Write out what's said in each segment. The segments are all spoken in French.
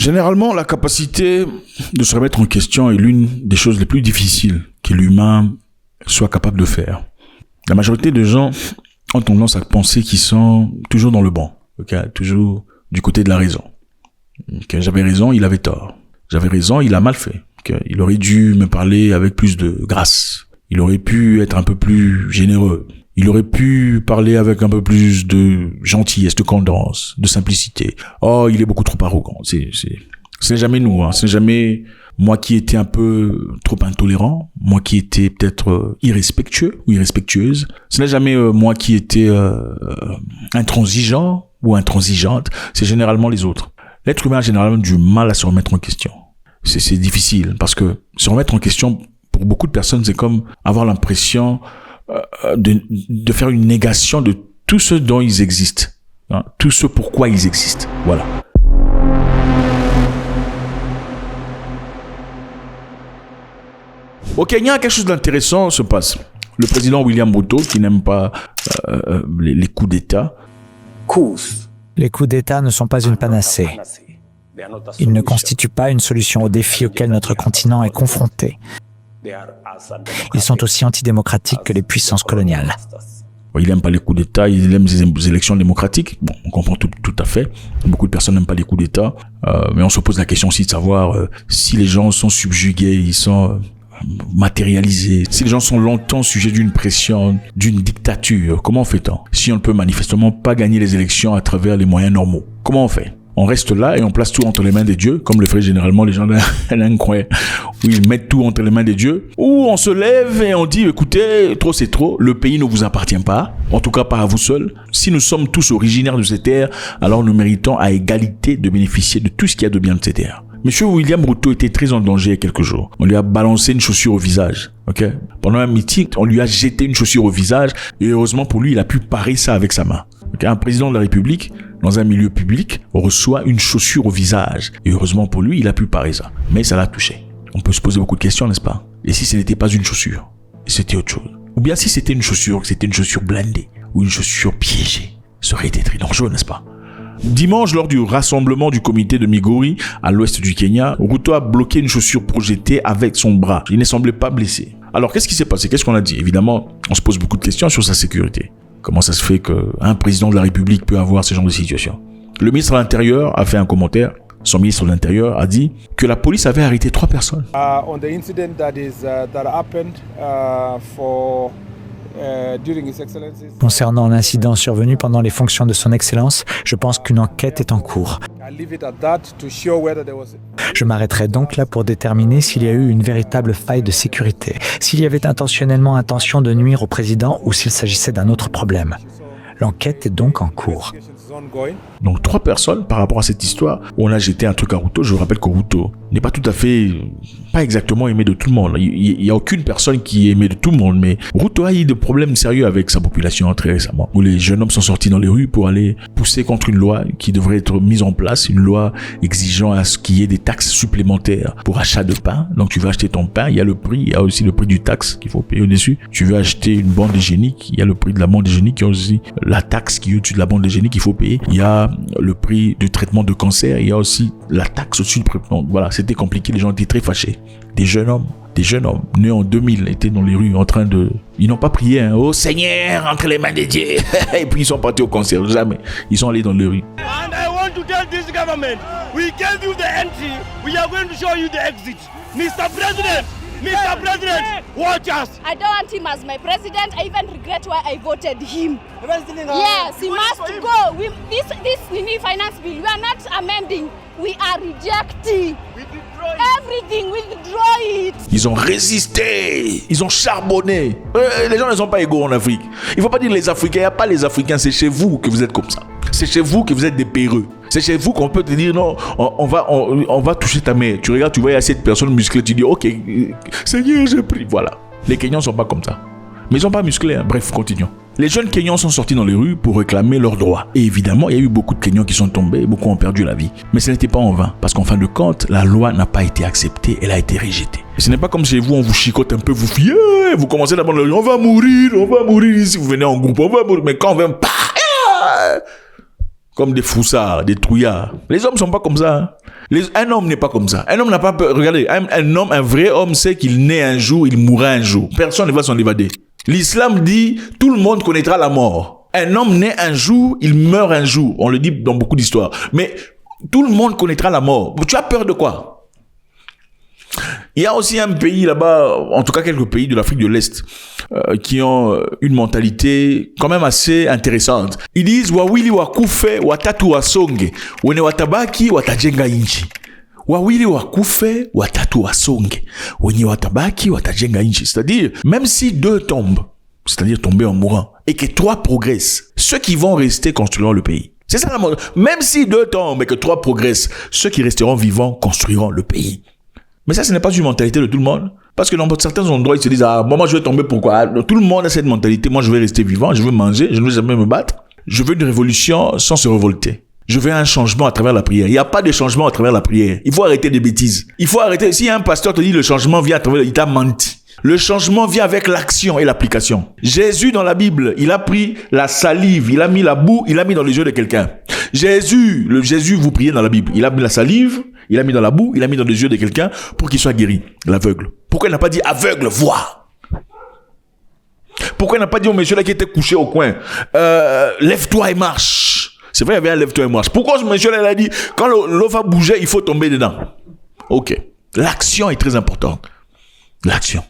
Généralement, la capacité de se remettre en question est l'une des choses les plus difficiles que l'humain soit capable de faire. La majorité des gens ont tendance à penser qu'ils sont toujours dans le bon, toujours du côté de la raison. J'avais raison, il avait tort. J'avais raison, il a mal fait. Il aurait dû me parler avec plus de grâce. Il aurait pu être un peu plus généreux. Il aurait pu parler avec un peu plus de gentillesse, de condence, de simplicité. Oh, il est beaucoup trop arrogant. Ce n'est jamais nous, hein. Ce n'est jamais moi qui étais un peu trop intolérant, moi qui étais peut-être irrespectueux ou irrespectueuse. Ce n'est jamais moi qui étais intransigeant ou intransigeante. C'est généralement les autres. L'être humain a généralement du mal à se remettre en question. C'est difficile parce que se remettre en question, pour beaucoup de personnes, c'est comme avoir l'impression de faire une négation de tout ce dont ils existent, hein, tout ce pourquoi ils existent. Voilà. Au Kenya, quelque chose d'intéressant se passe. Le président William Ruto, qui n'aime pas les coups d'État. Les coups d'État ne sont pas une panacée. Ils ne constituent pas une solution aux défis auxquels notre continent est confronté. Ils sont aussi antidémocratiques que les puissances coloniales. Il n'aime pas les coups d'État, il aime les élections démocratiques. Bon, on comprend tout à fait. Beaucoup de personnes n'aiment pas les coups d'État. Mais on se pose la question aussi de savoir si les gens sont subjugués, ils sont matérialisés. Si les gens sont longtemps sujets d'une pression, d'une dictature, comment fait-on? Si on ne peut manifestement pas gagner les élections à travers les moyens normaux, comment on fait? On reste là et on place tout entre les mains des dieux, comme le feraient généralement les gens d'un coin, où ils mettent tout entre les mains des dieux, ou on se lève et on dit, écoutez, trop c'est trop, le pays ne vous appartient pas, en tout cas pas à vous seuls. Si nous sommes tous originaires de ces terres, alors nous méritons à égalité de bénéficier de tout ce qu'il y a de bien de ces terres. Monsieur William Ruto était très en danger il y a quelques jours. On lui a balancé une chaussure au visage. Pendant un meeting, on lui a jeté une chaussure au visage et heureusement pour lui, il a pu parer ça avec sa main. Un président de la République, dans un milieu public, reçoit une chaussure au visage. Et heureusement pour lui, il a pu parer ça. Mais ça l'a touché. On peut se poser beaucoup de questions, n'est-ce pas? Et si ce n'était pas une chaussure? C'était autre chose. Ou bien si c'était une chaussure, que c'était une chaussure blindée ou une chaussure piégée, ça aurait été très dangereux, n'est-ce pas? Dimanche, lors du rassemblement du comité de Migori, à l'ouest du Kenya, Ruto a bloqué une chaussure projetée avec son bras. Il ne semblait pas blessé. Alors, qu'est-ce qui s'est passé? Qu'est-ce qu'on a dit? Évidemment, on se pose beaucoup de questions sur sa sécurité. Comment ça se fait qu'un président de la République peut avoir ce genre de situation? Le ministre de l'Intérieur a fait un commentaire. Son ministre de l'Intérieur a dit que la police avait arrêté 3 personnes. On the incident that happened during His Excellency. Concernant l'incident survenu pendant les fonctions de son Excellence, je pense qu'une enquête est en cours. Je m'arrêterai donc là pour déterminer s'il y a eu une véritable faille de sécurité, s'il y avait intentionnellement intention de nuire au président ou s'il s'agissait d'un autre problème. L'enquête est donc en cours. Donc 3 personnes par rapport à cette histoire où on a jeté un truc à Ruto. Je vous rappelle que Ruto n'est pas pas exactement aimé de tout le monde. Il n'y a aucune personne qui est aimée de tout le monde, mais Ruto a eu des problèmes sérieux avec sa population très récemment, où les jeunes hommes sont sortis dans les rues pour aller pousser contre une loi qui devrait être mise en place, une loi exigeant à ce qu'il y ait des taxes supplémentaires pour achat de pain. Donc tu veux acheter ton pain, il y a le prix, il y a aussi le prix du taxe qu'il faut payer au-dessus. Tu veux acheter une bande hygiénique, il y a le prix de la bande hygiénique, il y a aussi la taxe qui est au-dessus de la bande hygiénique qu'il faut payer. Il y a le prix du traitement de cancer, il y a aussi la taxe au-dessus du prix. Voilà, c'était compliqué, les gens étaient très fâchés. Des jeunes hommes nés en 2000 étaient dans les rues en train de... Ils n'ont pas prié, hein. Oh Seigneur, entre les mains des dieux. Et puis ils sont partis au concert, jamais. Ils sont allés dans les rues. And I want to tell this government, we gave you the entry, we are going to show you the exit. Mr. President, watch us. I don't want him as my president. I even regret why I voted him. Yes, he must go. This Nini finance bill, we are not amending. We are rejecting. Everything, we withdraw it. Ils ont résisté, ils ont charbonné. Les gens ne sont pas égaux en Afrique. Il ne faut pas dire les Africains, il n'y a pas les Africains, c'est chez vous que vous êtes comme ça. C'est chez vous que vous êtes des péreux. C'est chez vous qu'on peut te dire non, on va toucher ta mère. Tu regardes, tu vois, il y a cette personne musclée, tu dis ok, Seigneur, j'ai pris. Voilà. Les Kenyans ne sont pas comme ça. Mais ils ne sont pas musclés, hein. Bref, continuons. Les jeunes Kenyans sont sortis dans les rues pour réclamer leurs droits. Et évidemment, il y a eu beaucoup de Kenyans qui sont tombés, beaucoup ont perdu la vie. Mais ce n'était pas en vain, parce qu'en fin de compte, la loi n'a pas été acceptée, elle a été rejetée. Et ce n'est pas comme chez vous, on vous chicote un peu, vous fiez, vous commencez d'abord, on va mourir ici, vous venez en groupe, on va mourir. Mais quand on vient, comme des foussards, des trouillards. Les hommes ne sont pas comme ça. Hein. Un homme n'est pas comme ça. Un homme n'a pas peur. Regardez, un homme, un vrai homme sait qu'il naît un jour, il mourra un jour. Personne ne va s'en évader. L'islam dit, tout le monde connaîtra la mort. Un homme naît un jour, il meurt un jour. On le dit dans beaucoup d'histoires. Mais tout le monde connaîtra la mort. Tu as peur de quoi? Il y a aussi un pays là-bas, en tout cas quelques pays de l'Afrique de l'Est, qui ont une mentalité quand même assez intéressante. Ils disent wawili wakufe watatu wasonge, wene watabaki watajenga nchi. Wawili wakufe watatu wasonge, wenye watabaki watajenga nchi. C'est-à-dire, même si 2 tombent, c'est-à-dire tomber en mourant, et que 3 progressent, ceux qui vont rester construiront le pays. C'est ça la mode. Même si 2 tombent et que 3 progressent, ceux qui resteront vivants construiront le pays. Mais ça, ce n'est pas une mentalité de tout le monde. Parce que dans certains endroits, ils se disent, moi, je vais tomber pourquoi? Tout le monde a cette mentalité. Moi, je vais rester vivant, je veux manger, je ne veux jamais me battre. Je veux une révolution sans se révolter. Je veux un changement à travers la prière. Il n'y a pas de changement à travers la prière. Il faut arrêter des bêtises. Il faut arrêter. Si un pasteur te dit le changement vient à travers, il t'a menti. Le changement vient avec l'action et l'application. Jésus, dans la Bible, il a pris la salive, il a mis la boue, il a mis dans les yeux de quelqu'un. Jésus, vous priez dans la Bible, il a mis la salive, il a mis dans la boue, il a mis dans les yeux de quelqu'un pour qu'il soit guéri, l'aveugle. Pourquoi il n'a pas dit aveugle, vois? Pourquoi il n'a pas dit au monsieur là qui était couché au coin, lève-toi et marche? C'est vrai, il y avait un lève-toi et marche. Pourquoi ce monsieur là il a dit, quand l'eau va bouger, il faut tomber dedans? Ok. L'action est très importante. L'action.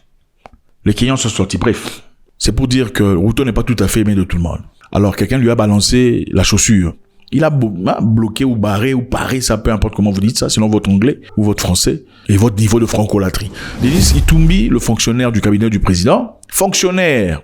Les clients sont sortis. Bref, c'est pour dire que Ruto n'est pas tout à fait aimé de tout le monde. Alors, quelqu'un lui a balancé la chaussure. Il a bloqué ou barré ou paré, ça peu importe comment vous dites ça, selon votre anglais ou votre français et votre niveau de francolatrie. Denis Itumbi, le fonctionnaire du cabinet du président,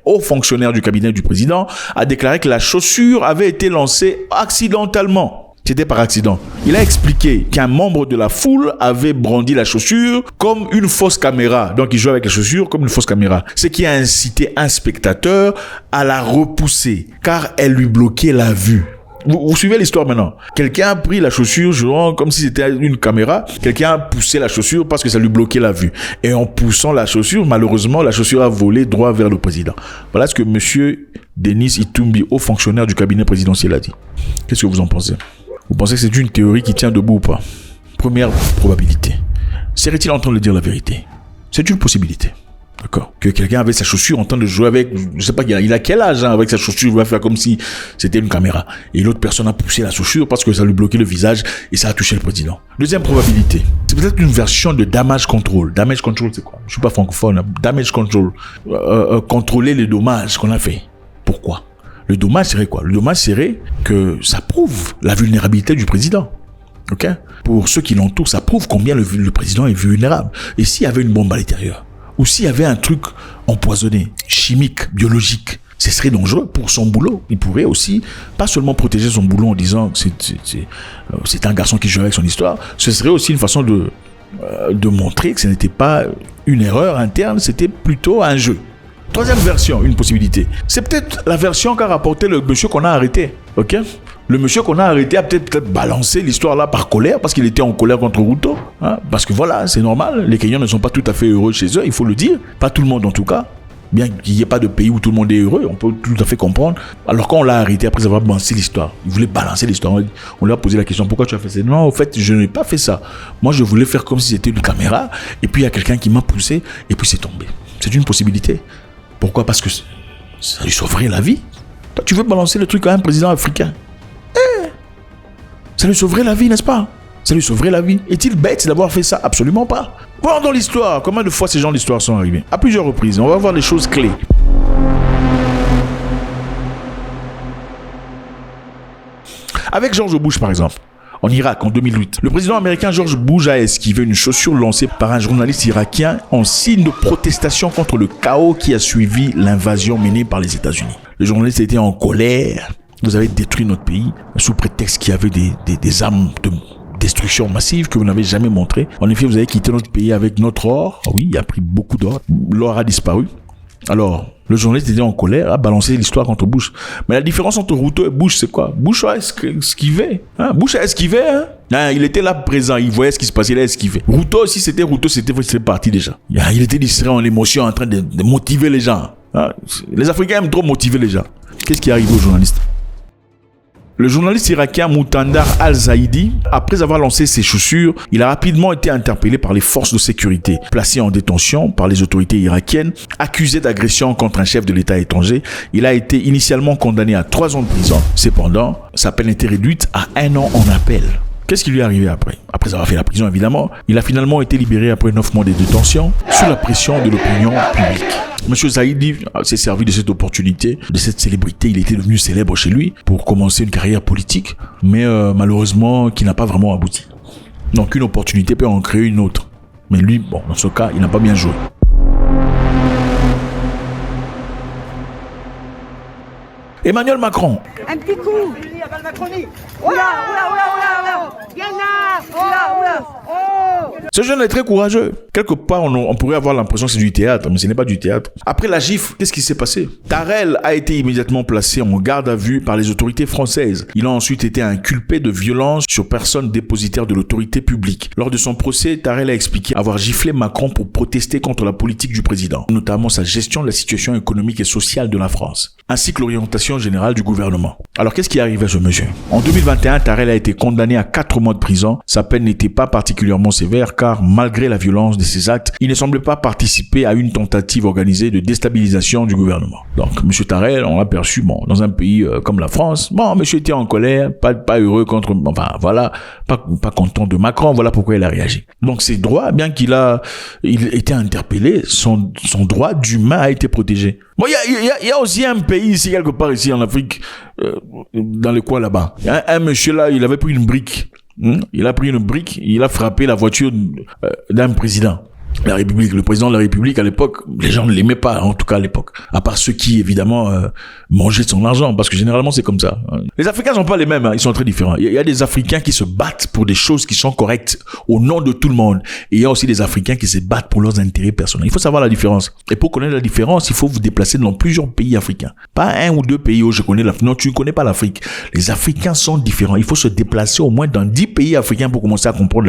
haut fonctionnaire du cabinet du président, a déclaré que la chaussure avait été lancée accidentellement. C'était par accident. Il a expliqué qu'un membre de la foule avait brandi la chaussure comme une fausse caméra. Donc, il jouait avec la chaussure comme une fausse caméra. Ce qui a incité un spectateur à la repousser, car elle lui bloquait la vue. Vous suivez l'histoire maintenant. Quelqu'un a pris la chaussure jouant comme si c'était une caméra. Quelqu'un a poussé la chaussure parce que ça lui bloquait la vue. Et en poussant la chaussure, malheureusement, la chaussure a volé droit vers le président. Voilà ce que monsieur Denis Itumbi, haut fonctionnaire du cabinet présidentiel, a dit. Qu'est-ce que vous en pensez? Vous pensez que c'est une théorie qui tient debout ou pas? Première probabilité. Serait-il en train de dire la vérité? C'est une possibilité. D'accord. Que quelqu'un avait sa chaussure en train de jouer avec, je sais pas, il a quel âge, hein, avec sa chaussure, il va faire comme si c'était une caméra. Et l'autre personne a poussé la chaussure parce que ça lui bloquait le visage et ça a touché le président. Deuxième probabilité. C'est peut-être une version de damage control. Damage control, c'est quoi? Je suis pas francophone. Damage control. Contrôler les dommages qu'on a fait. Pourquoi? Le dommage serait quoi? Le dommage serait que ça prouve la vulnérabilité du président. Ok? Pour ceux qui l'entourent, ça prouve combien le président est vulnérable. Et s'il y avait une bombe à l'intérieur, ou s'il y avait un truc empoisonné, chimique, biologique, ce serait dangereux pour son boulot. Il pourrait aussi pas seulement protéger son boulot en disant que c'est un garçon qui joue avec son histoire. Ce serait aussi une façon de montrer que ce n'était pas une erreur interne, c'était plutôt un jeu. Troisième version, une possibilité. C'est peut-être la version qu'a rapporté le monsieur qu'on a arrêté. Ok? Le monsieur qu'on a arrêté a peut-être balancé l'histoire là par colère, parce qu'il était en colère contre Ruto. Hein? Parce que voilà, c'est normal. Les Kenyans ne sont pas tout à fait heureux chez eux, il faut le dire. Pas tout le monde en tout cas. Bien qu'il n'y ait pas de pays où tout le monde est heureux, on peut tout à fait comprendre. Alors quand on l'a arrêté après avoir balancé l'histoire, il voulait balancer l'histoire. On lui a posé la question, pourquoi tu as fait ça? Non, en fait, je n'ai pas fait ça. Moi, je voulais faire comme si c'était une caméra, et puis il y a quelqu'un qui m'a poussé, et puis c'est tombé. C'est une possibilité. Pourquoi? Parce que ça lui sauverait la vie. Toi, tu veux balancer le truc à un président africain? Ça lui sauverait la vie, n'est-ce pas? Ça lui sauverait la vie. Est-il bête d'avoir fait ça? Absolument pas. Voir dans l'histoire, combien de fois ces gens de l'histoire sont arrivés? À plusieurs reprises. On va voir les choses clés. Avec George Bush, par exemple, en Irak, en 2008, le président américain George Bush a esquivé une chaussure lancée par un journaliste irakien en signe de protestation contre le chaos qui a suivi l'invasion menée par les États-Unis. Le journaliste était en colère. Vous avez détruit notre pays sous prétexte qu'il y avait des armes de destruction massive que vous n'avez jamais montrées. En effet, vous avez quitté notre pays avec notre or. Oui, il a pris beaucoup d'or. L'or a disparu. Alors, le journaliste était en colère, a balancé l'histoire contre Bush. Mais la différence entre Ruto et Bush, c'est quoi? Bush a esquivé. Hein? Bush a esquivé. Hein? Il était là présent, il voyait ce qui se passait, il a esquivé. Ruto, si c'était Ruto, c'était parti déjà. Il était distrait en émotion, en train de motiver les gens. Hein? Les Africains aiment trop motiver les gens. Qu'est-ce qui est arrivé aux journalistes? Le journaliste irakien Moutandar Al-Zaidi, après avoir lancé ses chaussures, il a rapidement été interpellé par les forces de sécurité, placé en détention par les autorités irakiennes, accusé d'agression contre un chef de l'État étranger. Il a été initialement condamné à 3 ans de prison. Cependant, sa peine a été réduite à 1 an en appel. Qu'est-ce qui lui est arrivé après? Après avoir fait la prison, évidemment, il a finalement été libéré après 9 mois de détention sous la pression de l'opinion publique. Monsieur Zaidi s'est servi de cette opportunité, de cette célébrité. Il était devenu célèbre chez lui pour commencer une carrière politique, mais malheureusement, qui n'a pas vraiment abouti. Donc une opportunité peut en créer une autre. Mais lui, bon, dans ce cas, il n'a pas bien joué. Emmanuel Macron. Un petit coup. Ce jeune est très courageux. Quelque part, on pourrait avoir l'impression que c'est du théâtre, mais ce n'est pas du théâtre. Après la gifle, qu'est-ce qui s'est passé? Tarel a été immédiatement placé en garde à vue par les autorités françaises. Il a ensuite été inculpé de violence sur personne dépositaire de l'autorité publique. Lors de son procès, Tarel a expliqué avoir giflé Macron pour protester contre la politique du président, notamment sa gestion de la situation économique et sociale de la France, ainsi que l'orientation générale du gouvernement. Alors, qu'est-ce qui arrive à ce monsieur? En 2021, Tarel a été condamné à 4 mois de prison. Sa peine n'était pas particulièrement sévère car, malgré la violence de ses actes, il ne semblait pas participer à une tentative organisée de déstabilisation du gouvernement. Donc, monsieur Tarel, on l'a perçu, dans un pays comme la France, monsieur était en colère, pas heureux contre, pas content de Macron, voilà pourquoi il a réagi. Donc, ses droits, bien qu'il était interpellé, son droit d'humain a été protégé. Bon, il y a aussi un pays ici, quelque part ici en Afrique, dans le coin là-bas. Un monsieur là, il avait pris une brique. Il a pris une brique, il a frappé la voiture d'un président. La République, le président de la République à l'époque, les gens ne l'aimaient pas, en tout cas à l'époque. À part ceux qui, évidemment, mangeaient de son argent, parce que généralement c'est comme ça. Les Africains sont pas les mêmes, ils sont très différents. Il y a des Africains qui se battent pour des choses qui sont correctes au nom de tout le monde. Et il y a aussi des Africains qui se battent pour leurs intérêts personnels. Il faut savoir la différence. Et pour connaître la différence, il faut vous déplacer dans plusieurs pays africains. Pas 1 ou 2 pays où je connais l'Afrique. Non, tu ne connais pas l'Afrique. Les Africains sont différents. Il faut se déplacer au moins dans 10 pays africains pour commencer à comprendre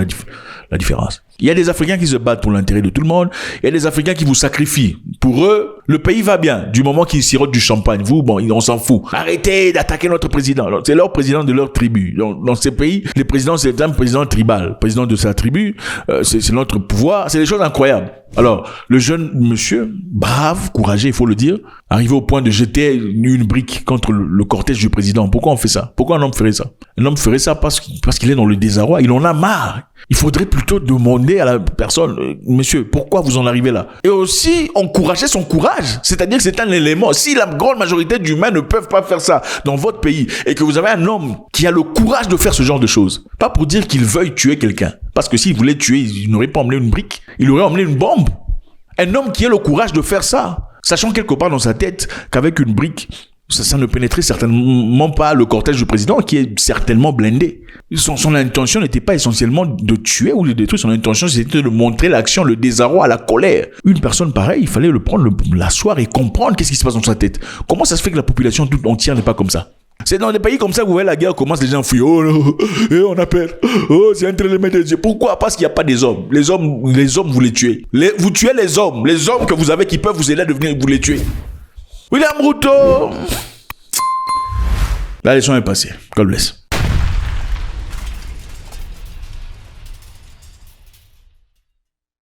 la différence. Il y a des Africains qui se battent pour l'intérêt de tout le monde. Il y a des Africains qui vous sacrifient. Pour eux, le pays va bien. Du moment qu'ils sirotent du champagne. Vous, on s'en fout. Arrêtez d'attaquer notre président. C'est leur président de leur tribu. Dans ces pays, le président, c'est un président tribal. Président de sa tribu, c'est notre pouvoir. C'est des choses incroyables. Alors, le jeune monsieur, brave, courageux, il faut le dire, arrivé au point de jeter une brique contre le cortège du président. Pourquoi on fait ça? Pourquoi un homme ferait ça? Un homme ferait ça parce qu'il est dans le désarroi. Il en a marre. Il faudrait plutôt demander à la personne, monsieur, pourquoi vous en arrivez là? Et aussi, encourager son courage. C'est-à-dire que c'est un élément. Si la grande majorité d'humains ne peuvent pas faire ça dans votre pays et que vous avez un homme qui a le courage de faire ce genre de choses, pas pour dire qu'il veuille tuer quelqu'un. Parce que s'il voulait tuer, il n'aurait pas emmené une brique. Il aurait emmené une bombe. Un homme qui a le courage de faire ça, sachant quelque part dans sa tête qu'avec une brique, ça ne pénétrait certainement pas le cortège du président qui est certainement blindé. Son intention n'était pas essentiellement de tuer ou de détruire. Son intention, c'était de montrer l'action, le désarroi, la colère. Une personne pareille, il fallait le prendre, l'asseoir et comprendre qu'est-ce qui se passe dans sa tête. Comment ça se fait que la population toute entière n'est pas comme ça? C'est dans des pays comme ça que vous voyez la guerre commence, les gens fuient. Oh non, on appelle. Oh, c'est entre les mains de Dieu. Pourquoi? Parce qu'il n'y a pas des hommes. Les hommes, vous les tuez. Vous tuez les hommes que vous avez qui peuvent vous aider à devenir, vous les tuez. William Ruto. La leçon est passée. God bless.